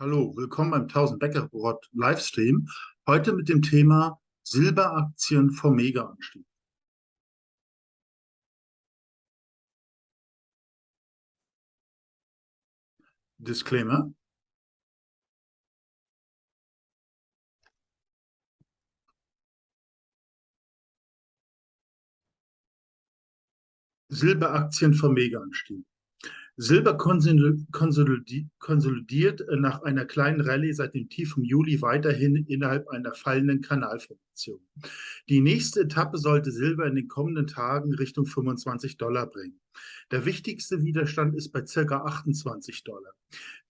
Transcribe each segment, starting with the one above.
Hallo, willkommen beim 1000 Bäcker Brot Livestream. Heute mit dem Thema Silberaktien vor Mega-Anstieg. Disclaimer: Silberaktien vor Mega-Anstieg. Silber konsolidiert nach einer kleinen Rallye seit dem Tief im Juli weiterhin innerhalb einer fallenden Kanalformation. Die nächste Etappe sollte Silber in den kommenden Tagen Richtung 25 $ bringen. Der wichtigste Widerstand ist bei ca. 28 $.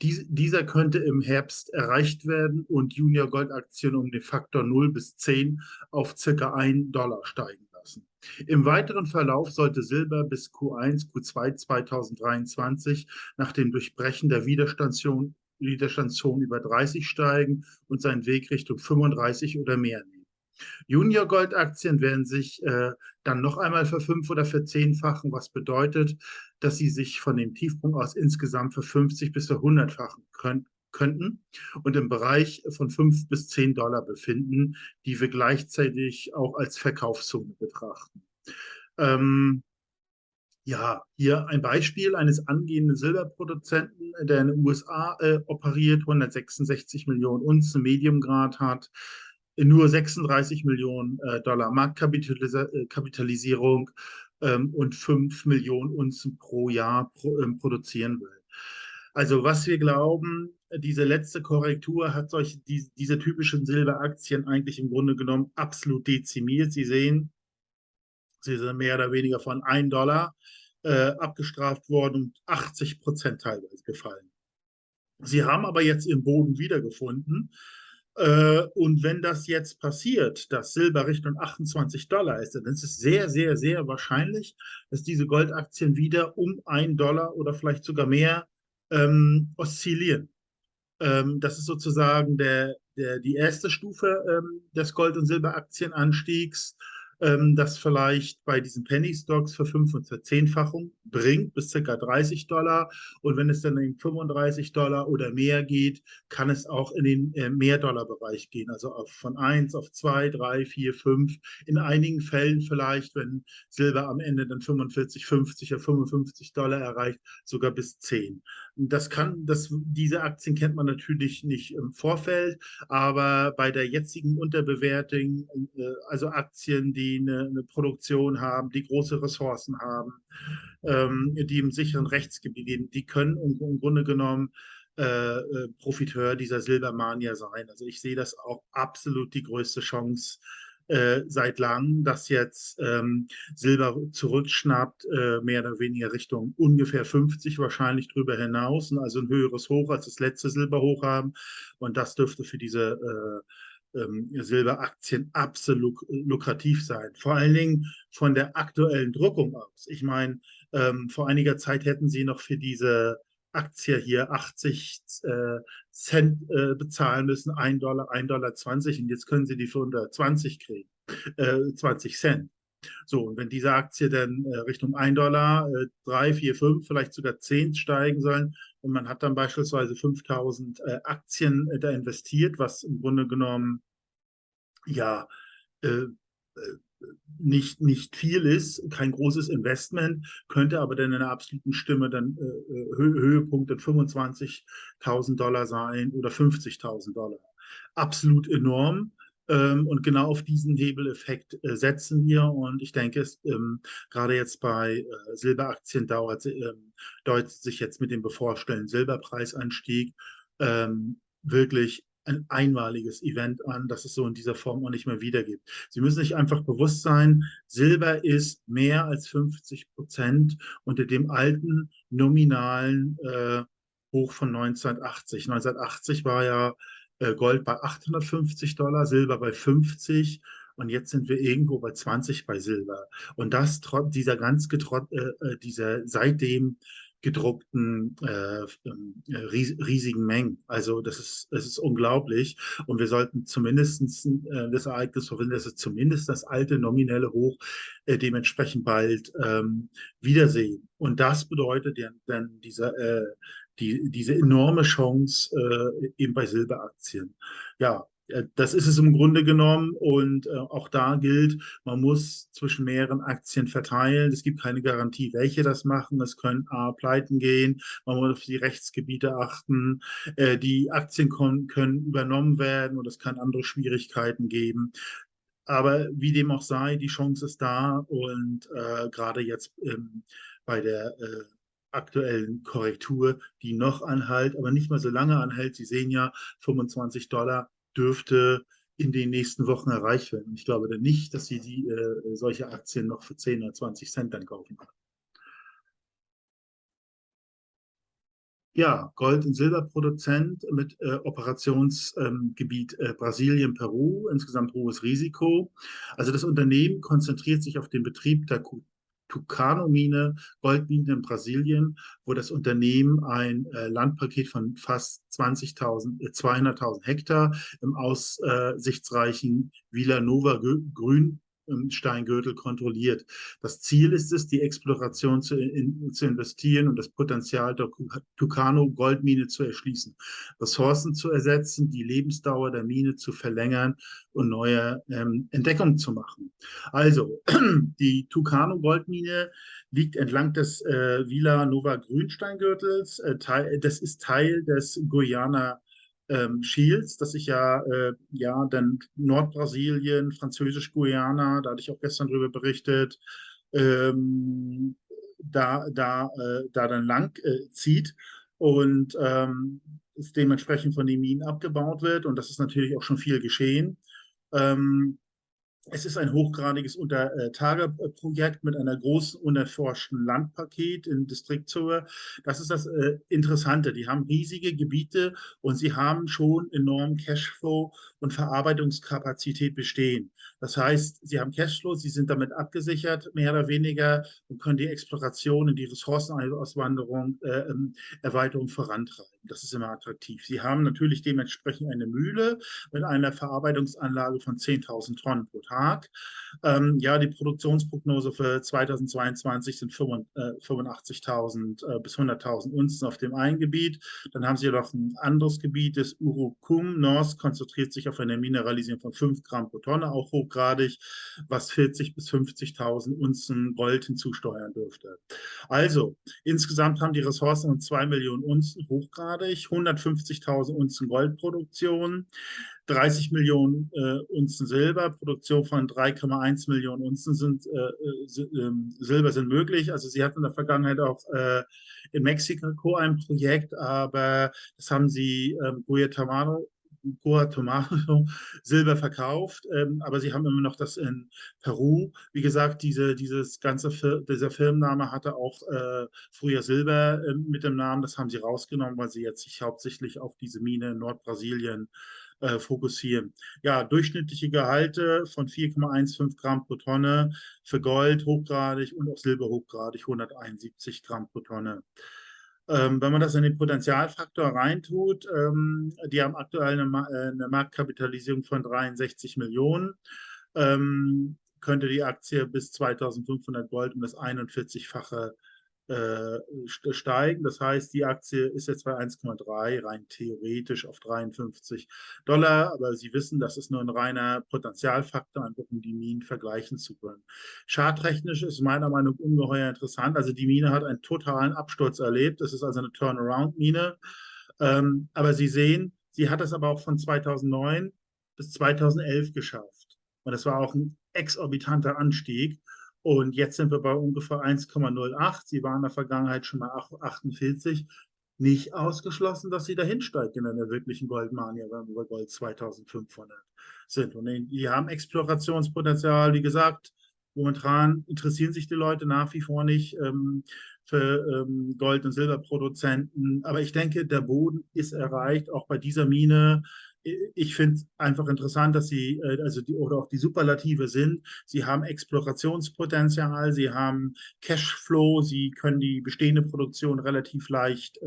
Dieser könnte im Herbst erreicht werden und Junior-Goldaktien um den Faktor 0 bis 10 auf ca. 1 $ steigen lassen. Im weiteren Verlauf sollte Silber bis Q1, Q2 2023 nach dem Durchbrechen der Widerstandszone über 30 steigen und seinen Weg Richtung 35 oder mehr nehmen. Junior-Goldaktien werden sich dann noch einmal oder verzehnfachen, was bedeutet, dass sie sich von dem Tiefpunkt aus insgesamt ver50 bis verhundertfachen könnten und im Bereich von 5 bis 10 $ befinden, die wir gleichzeitig auch als Verkaufszone betrachten. Ähm, ja, hier ein Beispiel eines angehenden Silberproduzenten, der in den USA operiert, 166 Millionen Unzen Mediumgrad hat, nur 36 Millionen Dollar Marktkapitalisierung und 5 Millionen Unzen pro Jahr produzieren will. Also was wir glauben, diese letzte Korrektur hat diese typischen Silberaktien eigentlich im Grunde genommen absolut dezimiert. Sie sind mehr oder weniger von 1 $ abgestraft worden und 80% teilweise gefallen. Sie haben aber jetzt ihren Boden wiedergefunden. Und wenn das jetzt passiert, dass Silber Richtung 28 $ ist, dann ist es sehr, sehr, sehr wahrscheinlich, dass diese Goldaktien wieder um 1 $ oder vielleicht sogar mehr oszillieren. Das ist sozusagen die erste Stufe des Gold- und Silberaktienanstiegs, das vielleicht bei diesen Penny Stocks Verfünf- und Verzehnfachung bringt bis ca. 30 $. Und wenn es dann in 35 $ oder mehr geht, kann es auch in den Mehr-Dollar-Bereich gehen. Also von 1 auf 2, 3, 4, 5. In einigen Fällen vielleicht, wenn Silber am Ende dann 45, 50 oder 55 $ erreicht, sogar bis 10. Diese Aktien kennt man natürlich nicht im Vorfeld, aber bei der jetzigen Unterbewertung, also Aktien, die eine Produktion haben, die große Ressourcen haben, die im sicheren Rechtsgebiet gehen, die können im Grunde genommen Profiteur dieser Silbermania sein. Also ich sehe das auch absolut die größte Chance seit langem, dass jetzt Silber zurückschnappt, mehr oder weniger Richtung ungefähr 50, wahrscheinlich drüber hinaus, und also ein höheres Hoch als das letzte Silberhoch haben. Und das dürfte für diese Silberaktien absolut lukrativ sein. Vor allen Dingen von der aktuellen Druckung aus. Ich meine, vor einiger Zeit hätten sie noch für diese Aktie hier 80 Cent bezahlen müssen, 1 $, 1,20 $ und jetzt können sie die für unter 20 kriegen, 20 Cent. So, und wenn diese Aktie dann Richtung 1 $, 3, 4, 5, vielleicht sogar 10 steigen sollen und man hat dann beispielsweise 5000 Aktien da investiert, was im Grunde genommen ja äh, nicht viel ist, kein großes Investment, könnte aber dann in einer absoluten Stimme dann Höhepunkt in 25.000 $ sein oder 50.000 $. Absolut enorm. Und genau auf diesen Hebeleffekt setzen wir. Und ich denke, gerade jetzt bei Silberaktien deutet sich jetzt mit dem bevorstehenden Silberpreisanstieg wirklich ein einmaliges Event an, das es so in dieser Form auch nicht mehr wieder gibt. Sie müssen sich einfach bewusst sein, Silber ist mehr als 50% unter dem alten nominalen Hoch von 1980. 1980 war ja Gold bei 850 $, Silber bei 50 und jetzt sind wir irgendwo bei 20 bei Silber. Und das trotz dieser seitdem gedruckten riesigen Mengen. Also das ist unglaublich. Und wir sollten zumindest das Ereignis verwenden, dass es zumindest das alte nominelle Hoch dementsprechend bald wiedersehen. Und das bedeutet ja dann diese enorme Chance eben bei Silberaktien. Ja, das ist es im Grunde genommen. Und auch da gilt, man muss zwischen mehreren Aktien verteilen. Es gibt keine Garantie, welche das machen. Es können A, pleiten gehen. Man muss auf die Rechtsgebiete achten. Die Aktien können übernommen werden und es kann andere Schwierigkeiten geben. Aber wie dem auch sei, die Chance ist da und gerade jetzt bei der aktuellen Korrektur, die noch anhält, aber nicht mehr so lange anhält. Sie sehen ja, 25 $ dürfte in den nächsten Wochen erreicht werden. Ich glaube dann nicht, dass Sie solche Aktien noch für 10 oder 20 Cent dann kaufen können. Ja, Gold- und Silberproduzent mit Operationsgebiet Brasilien, Peru, insgesamt hohes Risiko. Also das Unternehmen konzentriert sich auf den Betrieb der Tucano-Mine, Goldmine in Brasilien, wo das Unternehmen ein Landpaket von fast 200.000 Hektar im aussichtsreichen Vila Nova Grün Steingürtel kontrolliert. Das Ziel ist es, die Exploration zu investieren und das Potenzial der Tucano-Goldmine zu erschließen, Ressourcen zu ersetzen, die Lebensdauer der Mine zu verlängern und neue Entdeckungen zu machen. Also, die Tucano-Goldmine liegt entlang des Vila Nova Grünsteingürtels. Das ist Teil des Guyana Shields, das sich ja dann Nordbrasilien, Französisch-Guyana, da hatte ich auch gestern drüber berichtet, ähm, da dann lang zieht und es dementsprechend von den Minen abgebaut wird. Und das ist natürlich auch schon viel geschehen. Ähm, Es ist ein hochgradiges Untertageprojekt mit einer großen unerforschten Landpaket in Distriktsur. Das ist das Interessante. Die haben riesige Gebiete und sie haben schon enormen Cashflow und Verarbeitungskapazität bestehen. Das heißt, sie haben Cashflow, sie sind damit abgesichert, mehr oder weniger, und können die Exploration und die Ressourcenauswanderung, Erweiterung vorantreiben. Das ist immer attraktiv. Sie haben natürlich dementsprechend eine Mühle mit einer Verarbeitungsanlage von 10.000 Tonnen pro Tag. Ja, die Produktionsprognose für 2022 sind 85.000 bis 100.000 Unzen auf dem einen Gebiet. Dann haben sie noch ein anderes Gebiet, das Urucum North, konzentriert sich auf eine Mineralisierung von 5 Gramm pro Tonne, auch hochgradig, was 40.000 bis 50.000 Unzen Gold hinzusteuern dürfte. Also, insgesamt haben die Ressourcen um 2 Millionen Unzen hochgradig, 150.000 Unzen Goldproduktion, 30 Millionen Unzen Silber, Produktion von 3,1 Millionen Unzen Silber sind möglich. Also sie hatten in der Vergangenheit auch in Mexiko ein Projekt, aber das haben sie Guatemala Silber verkauft, aber sie haben immer noch das in Peru. Wie gesagt, dieser Firmenname hatte auch früher Silber mit dem Namen. Das haben sie rausgenommen, weil sie jetzt sich hauptsächlich auf diese Mine in Nordbrasilien fokussieren. Ja, durchschnittliche Gehalte von 4,15 Gramm pro Tonne für Gold hochgradig und auch Silber hochgradig 171 Gramm pro Tonne. Wenn man das in den Potentialfaktor reintut, die haben aktuell eine Marktkapitalisierung von 63 Millionen, könnte die Aktie bis 2.500 Gold um das 41-fache steigen. Das heißt, die Aktie ist jetzt bei 1,3, rein theoretisch auf 53 $. Aber Sie wissen, das ist nur ein reiner Potentialfaktor, einfach um die Minen vergleichen zu können. Charttechnisch ist meiner Meinung nach ungeheuer interessant. Also die Mine hat einen totalen Absturz erlebt. Das ist also eine Turnaround-Mine. Aber Sie sehen, sie hat es aber auch von 2009 bis 2011 geschafft. Und das war auch ein exorbitanter Anstieg. Und jetzt sind wir bei ungefähr 1,08. Sie waren in der Vergangenheit schon mal 48. Nicht ausgeschlossen, dass sie dahin steigt in einer wirklichen Goldmania, wenn wir bei Gold 2500 sind. Und die haben Explorationspotenzial. Wie gesagt, momentan interessieren sich die Leute nach wie vor nicht für Gold- und Silberproduzenten. Aber ich denke, der Boden ist erreicht, auch bei dieser Mine. ich finde es einfach interessant, dass sie, also die, oder auch die Superlative sind, sie haben Explorationspotenzial, sie haben Cashflow, sie können die bestehende Produktion relativ leicht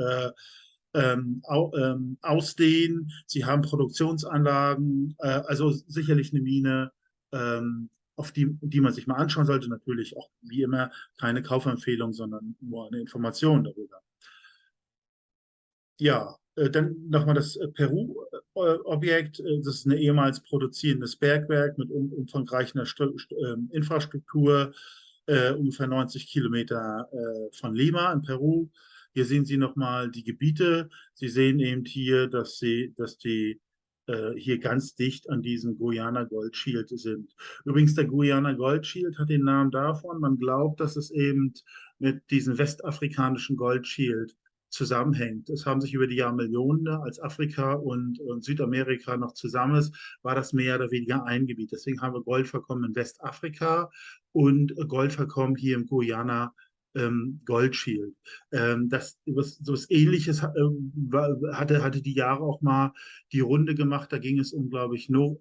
ausdehnen, sie haben Produktionsanlagen, also sicherlich eine Mine, auf die man sich mal anschauen sollte. Natürlich auch wie immer keine Kaufempfehlung, sondern nur eine Information darüber. Ja, dann nochmal das Peru-Objekt. Das ist ein ehemals produzierendes Bergwerk mit umfangreicher Infrastruktur, ungefähr 90 Kilometer von Lima in Peru. Hier sehen Sie nochmal die Gebiete. Sie sehen eben hier, dass die hier ganz dicht an diesem Guyana Gold Shield sind. Übrigens, der Guyana Gold Shield hat den Namen davon, man glaubt, dass es eben mit diesem westafrikanischen Gold Shield zusammenhängt. Es haben sich über die Jahrmillionen, als Afrika und Südamerika noch zusammen ist, war das mehr oder weniger ein Gebiet. Deswegen haben wir Goldvorkommen in Westafrika und Goldvorkommen hier im Guyana Goldschild. So was Ähnliches hatte die Jahre auch mal die Runde gemacht. Da ging es um, glaube ich, nur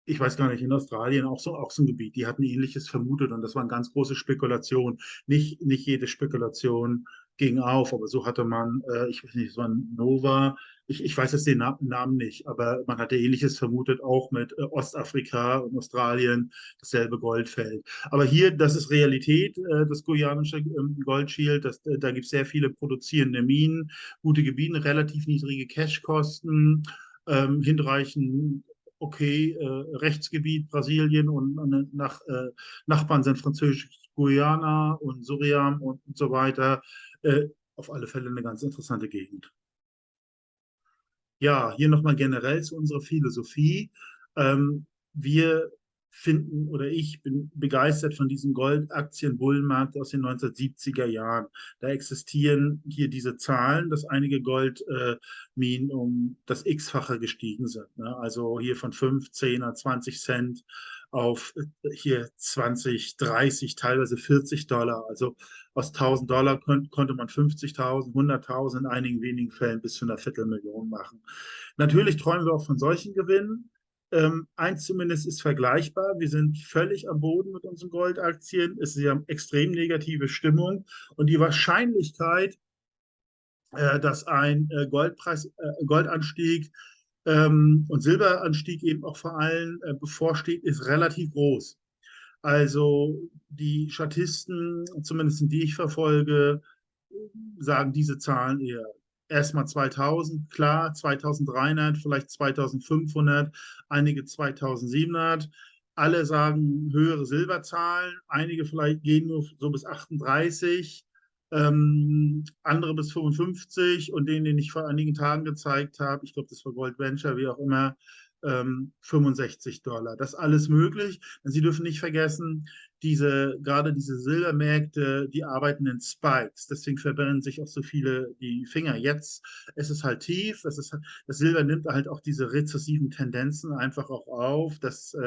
ich weiß gar nicht, in Australien auch so ein Gebiet, die hatten Ähnliches vermutet und das waren ganz große Spekulationen. Nicht jede Spekulation ging auf, aber so hatte man, ich weiß nicht, es war Nova, ich weiß jetzt den Namen nicht, aber man hatte Ähnliches vermutet, auch mit Ostafrika und Australien, dasselbe Goldfeld. Aber hier, das ist Realität, das guyanische Goldschild, da gibt es sehr viele produzierende Minen, gute Gebiete, relativ niedrige Cashkosten, hinreichend okay, Rechtsgebiet Brasilien und Nachbarn sind Französisch-Guyana und Suriname und so weiter. Auf alle Fälle eine ganz interessante Gegend. Ja, hier nochmal generell zu unserer Philosophie. Wir finden oder ich bin begeistert von diesem Goldaktien-Bullenmarkt aus den 1970er Jahren. Da existieren hier diese Zahlen, dass einige Goldminen um das X-fache gestiegen sind. Ne? Also hier von 5, 10er, 20 Cent auf hier 20, 30, teilweise 40 Dollar. Also aus 1000 Dollar konnte man 50.000, 100.000, in einigen wenigen Fällen bis zu einer Viertelmillion machen. Natürlich träumen wir auch von solchen Gewinnen. Eins zumindest ist vergleichbar. Wir sind völlig am Boden mit unseren Goldaktien. Es ist ja extrem negative Stimmung. Und die Wahrscheinlichkeit, dass ein Goldanstieg und Silberanstieg eben auch vor allem bevorsteht, ist relativ groß. Also die Statisten, zumindest die ich verfolge, sagen diese Zahlen eher. Erstmal 2000, klar, 2300, vielleicht 2500, einige 2700. Alle sagen höhere Silberzahlen, einige vielleicht gehen nur so bis 38, andere bis 55 und den ich vor einigen Tagen gezeigt habe, ich glaube, das war Gold Venture, wie auch immer, 65 Dollar. Das ist alles möglich. Und Sie dürfen nicht vergessen, gerade diese Silbermärkte, die arbeiten in Spikes. Deswegen verbrennen sich auch so viele die Finger. Jetzt ist es halt tief. Das Silber nimmt halt auch diese rezessiven Tendenzen einfach auch auf, dass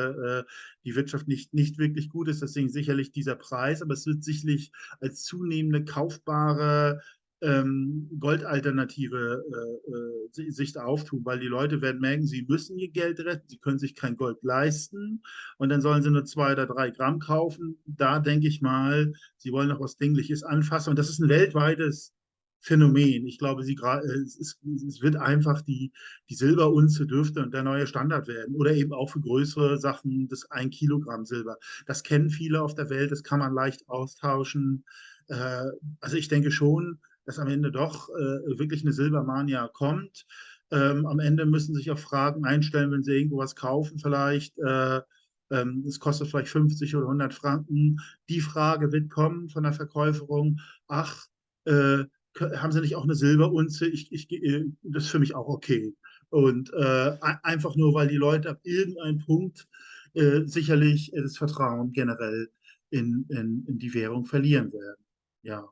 die Wirtschaft nicht wirklich gut ist. Deswegen sicherlich dieser Preis. Aber es wird sicherlich als zunehmende kaufbare Goldalternative Sicht auftun, weil die Leute werden merken, sie müssen ihr Geld retten, sie können sich kein Gold leisten und dann sollen sie nur 2 oder 3 Gramm kaufen. Da denke ich mal, sie wollen noch was Dingliches anfassen und das ist ein weltweites Phänomen. Ich glaube, es wird einfach die Silberunze dürfte der neue Standard werden oder eben auch für größere Sachen das 1 Kilogramm Silber. Das kennen viele auf der Welt, das kann man leicht austauschen. Also ich denke schon, dass am Ende doch wirklich eine Silbermania kommt. Am Ende müssen sich auch Fragen einstellen, wenn Sie irgendwo was kaufen, vielleicht. Es kostet vielleicht 50 oder 100 Franken. Die Frage wird kommen von der Verkäuferin, ach, haben Sie nicht auch eine Silberunze? Das ist für mich auch okay. Und einfach nur, weil die Leute ab irgendeinem Punkt sicherlich das Vertrauen generell in die Währung verlieren werden. Ja.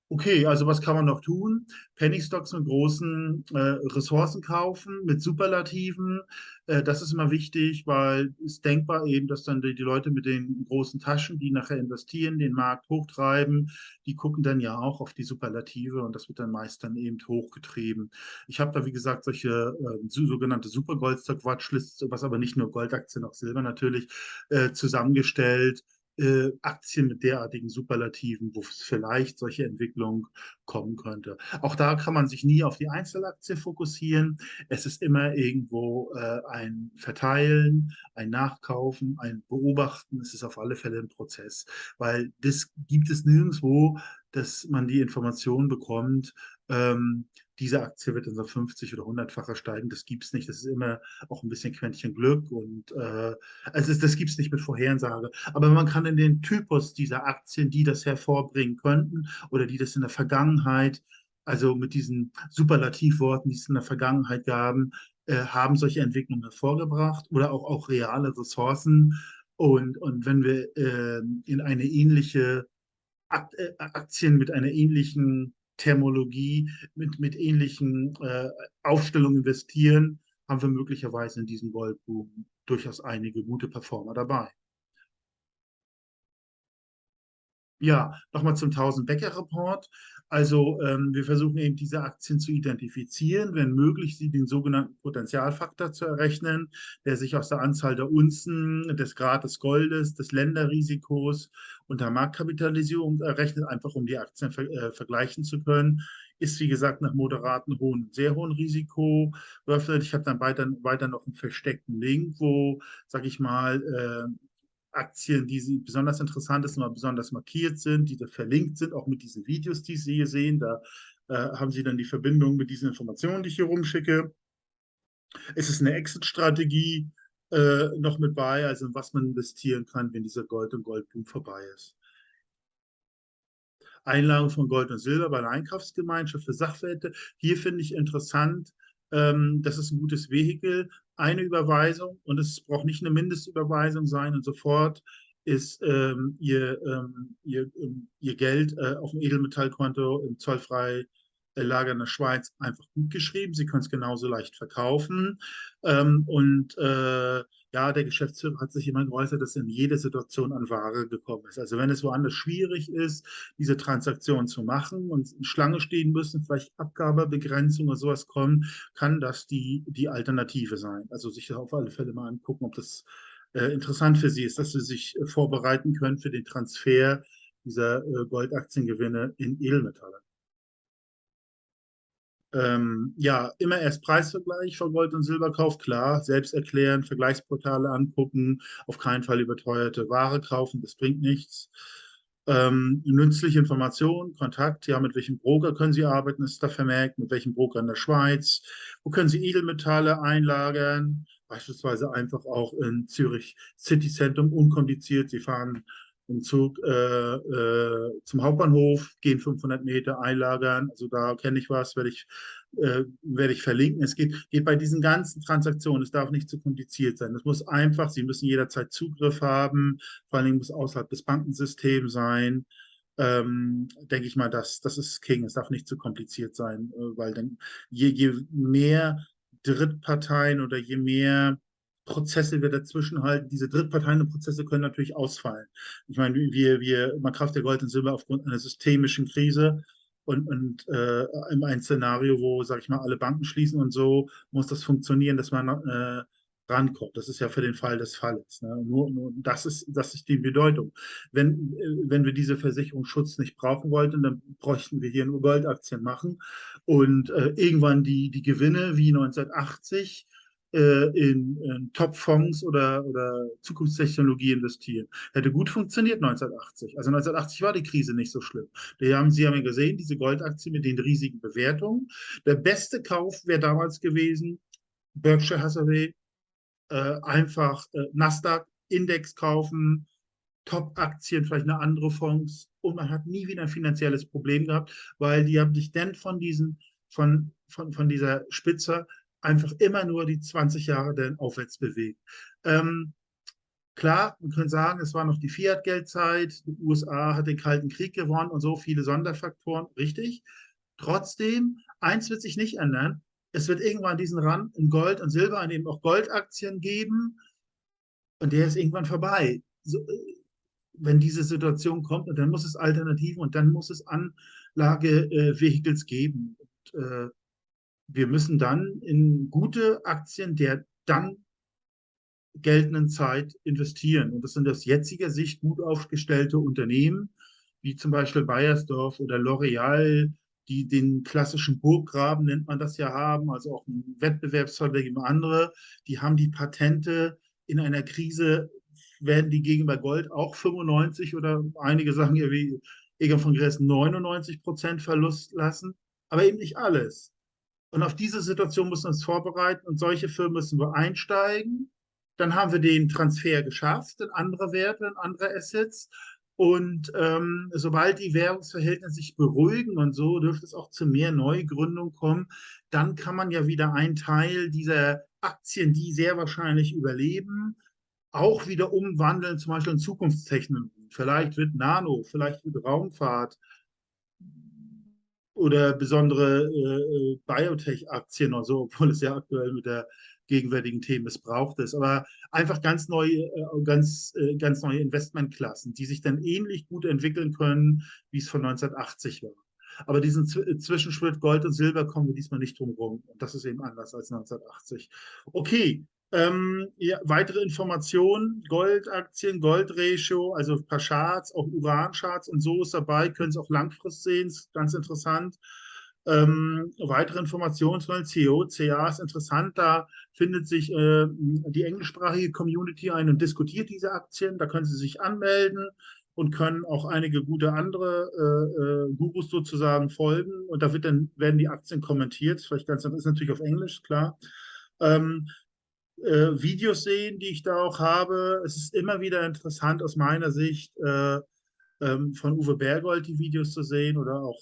Okay, also was kann man noch tun? Penny Stocks mit großen Ressourcen kaufen, mit Superlativen. Das ist immer wichtig, weil es denkbar eben, dass dann die Leute mit den großen Taschen, die nachher investieren, den Markt hochtreiben, die gucken dann ja auch auf die Superlative und das wird dann meist dann eben hochgetrieben. Ich habe da, wie gesagt, solche sogenannte Super-Goldstock-Watchlists, was aber nicht nur Goldaktien, auch Silber natürlich, zusammengestellt. Aktien mit derartigen Superlativen, wo es vielleicht solche Entwicklungen kommen könnte. Auch da kann man sich nie auf die Einzelaktie fokussieren. Es ist immer irgendwo ein Verteilen, ein Nachkaufen, ein Beobachten. Es ist auf alle Fälle ein Prozess, weil das gibt es nirgendwo, dass man die Information bekommt, diese Aktie wird in so 50 oder 100-facher steigen. Das gibt es nicht. Das ist immer auch ein bisschen Quäntchen Glück und das gibt es nicht mit Vorhersage. Aber man kann in den Typus dieser Aktien, die das hervorbringen könnten oder die das in der Vergangenheit, also mit diesen Superlativworten, die es in der Vergangenheit gaben, haben solche Entwicklungen hervorgebracht oder auch reale Ressourcen. Und wenn wir in eine ähnliche Aktien mit einer ähnlichen Thermologie, mit ähnlichen Aufstellungen investieren, haben wir möglicherweise in diesem Goldboom durchaus einige gute Performer dabei. Ja, nochmal zum 1000-Becker-Report. Also wir versuchen eben diese Aktien zu identifizieren, wenn möglich, sie den sogenannten Potentialfaktor zu errechnen, der sich aus der Anzahl der Unzen, des Grad des Goldes, des Länderrisikos und der Marktkapitalisierung errechnet, einfach um die Aktien vergleichen zu können. Ist, wie gesagt, nach moderaten, hohen, sehr hohen Risiko geöffnet. Ich habe dann weiter noch einen versteckten Link, wo, sage ich mal, Aktien, die sie besonders interessant sind oder besonders markiert sind, die da verlinkt sind, auch mit diesen Videos, die Sie hier sehen. Da haben Sie dann die Verbindung mit diesen Informationen, die ich hier rumschicke. Es ist eine Exit-Strategie noch mit bei, also in was man investieren kann, wenn dieser Gold- und Goldboom vorbei ist. Einlagen von Gold und Silber bei einer Einkaufsgemeinschaft für Sachwerte. Hier finde ich interessant, das ist ein gutes Vehikel, eine Überweisung und es braucht nicht eine Mindestüberweisung sein und sofort ist ihr Geld auf dem Edelmetallkonto im zollfrei Lager in der Schweiz einfach gut geschrieben. Sie können es genauso leicht verkaufen. Und ja, der Geschäftsführer hat sich immer geäußert, dass in jede Situation an Ware gekommen ist. Also wenn es woanders schwierig ist, diese Transaktion zu machen und in Schlange stehen müssen, vielleicht Abgabebegrenzung oder sowas kommen, kann das die Alternative sein. Also sich auf alle Fälle mal angucken, ob das interessant für Sie ist, dass Sie sich vorbereiten können für den Transfer dieser Goldaktiengewinne in Edelmetalle. Ja, immer erst Preisvergleich von Gold- und Silberkauf, klar, selbst erklären, Vergleichsportale angucken, auf keinen Fall überteuerte Ware kaufen, das bringt nichts. Nützliche Informationen, Kontakt, ja, mit welchem Broker können Sie arbeiten, ist da vermerkt, mit welchem Broker in der Schweiz, wo können Sie Edelmetalle einlagern, beispielsweise einfach auch in Zürich City Zentrum, unkompliziert, Sie fahren im Zug zum Hauptbahnhof, gehen 500 Meter, einlagern. Also da kenne ich was, werde ich verlinken. Geht bei diesen ganzen Transaktionen, es darf nicht zu kompliziert sein. Es muss einfach, Sie müssen jederzeit Zugriff haben, vor allen Dingen muss außerhalb des Bankensystems sein. Denke ich mal, das ist King. Es darf nicht zu kompliziert sein, weil dann je mehr Drittparteien oder je mehr Prozesse wir dazwischen halten. Diese Drittparteien und Prozesse können natürlich ausfallen. Ich meine, man kauft ja Gold und Silber aufgrund einer systemischen Krise und in ein Szenario, wo, sag ich mal, alle Banken schließen und so, muss das funktionieren, dass man rankommt. Das ist ja für den Fall des Falles. Ne? Nur das ist die Bedeutung. Wenn wir diese Versicherungsschutz nicht brauchen wollten, dann bräuchten wir hier nur Goldaktien machen und irgendwann die Gewinne wie 1980 in Top-Fonds oder Zukunftstechnologie investieren. Hätte gut funktioniert 1980. Also 1980 war die Krise nicht so schlimm. Sie haben ja gesehen, diese Goldaktien mit den riesigen Bewertungen. Der beste Kauf wäre damals gewesen, Berkshire Hathaway, einfach Nasdaq, Index kaufen, Top-Aktien, vielleicht eine andere Fonds und man hat nie wieder ein finanzielles Problem gehabt, weil die haben sich dann von dieser Spitze einfach immer nur die 20 Jahre dann aufwärts bewegt. Ähm, Klar, man könnte sagen, es war noch die Fiat-Geldzeit, die USA hat den Kalten Krieg gewonnen und so viele Sonderfaktoren, richtig. Trotzdem, eins wird sich nicht ändern. Es wird irgendwann diesen Run in Gold und Silber, an dem auch Goldaktien geben, und der ist irgendwann vorbei. So, wenn diese Situation kommt, und dann muss es Alternativen und dann muss es Anlagevehicles geben. Und, wir müssen dann in gute Aktien der dann geltenden Zeit investieren. Und das sind aus jetziger Sicht gut aufgestellte Unternehmen, wie zum Beispiel Bayersdorf oder L'Oreal, die den klassischen Burggraben, nennt man das ja, haben, also auch einen Wettbewerbsvorteil gegen andere. Die haben die Patente in einer Krise, werden die gegenüber Gold auch 95 oder einige sagen ja wie Egon von Gress 99% Verlust lassen, aber eben nicht alles. Und auf diese Situation müssen wir uns vorbereiten und solche Firmen müssen wir einsteigen. Dann haben wir den Transfer geschafft in andere Werte, in andere Assets. Und sobald die Währungsverhältnisse sich beruhigen und so, dürfte es auch zu mehr Neugründung kommen. Dann kann man ja wieder einen Teil dieser Aktien, die sehr wahrscheinlich überleben, auch wieder umwandeln, zum Beispiel in Zukunftstechnologien. Vielleicht wird Nano, vielleicht wird Raumfahrt oder besondere Biotech-Aktien oder so, obwohl es ja aktuell mit der gegenwärtigen Themen missbraucht ist. Aber einfach ganz neue Investmentklassen, die sich dann ähnlich gut entwickeln können, wie es von 1980 war. Aber diesen Zwischenschritt Gold und Silber kommen wir diesmal nicht drum rum. Und das ist eben anders als 1980. Okay, ja, weitere Informationen, Goldaktien, Goldratio, also ein paar Charts, auch Uran-Charts und so ist dabei, können Sie auch langfristig sehen, ist ganz interessant. Weitere Informationen zu CO, CA ist interessant, da findet sich die englischsprachige Community ein und diskutiert diese Aktien, da können Sie sich anmelden und können auch einige gute andere Gurus sozusagen folgen und da werden die Aktien kommentiert, vielleicht ganz, das ist natürlich auf Englisch, klar. Ähm, Videos sehen, die ich da auch habe. Es ist immer wieder interessant aus meiner Sicht, von Uwe Bergold die Videos zu sehen oder auch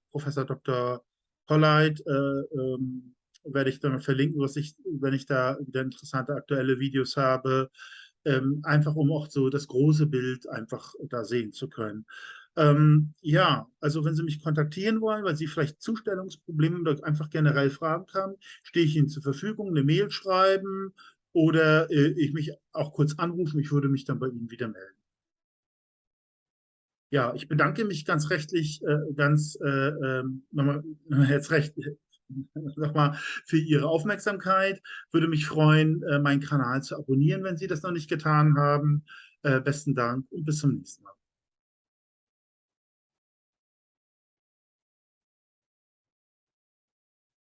Professor Dr. Polleit werde ich dann verlinken, wenn ich da wieder interessante aktuelle Videos habe, einfach um auch so das große Bild einfach da sehen zu können. Ja, also wenn Sie mich kontaktieren wollen, weil Sie vielleicht Zustellungsprobleme oder einfach generell Fragen haben, stehe ich Ihnen zur Verfügung, eine Mail schreiben oder ich mich auch kurz anrufen. Ich würde mich dann bei Ihnen wieder melden. Ja, ich bedanke mich ganz rechtlich, nochmal, jetzt recht, nochmal für Ihre Aufmerksamkeit. Würde mich freuen, meinen Kanal zu abonnieren, wenn Sie das noch nicht getan haben. Besten Dank und bis zum nächsten Mal.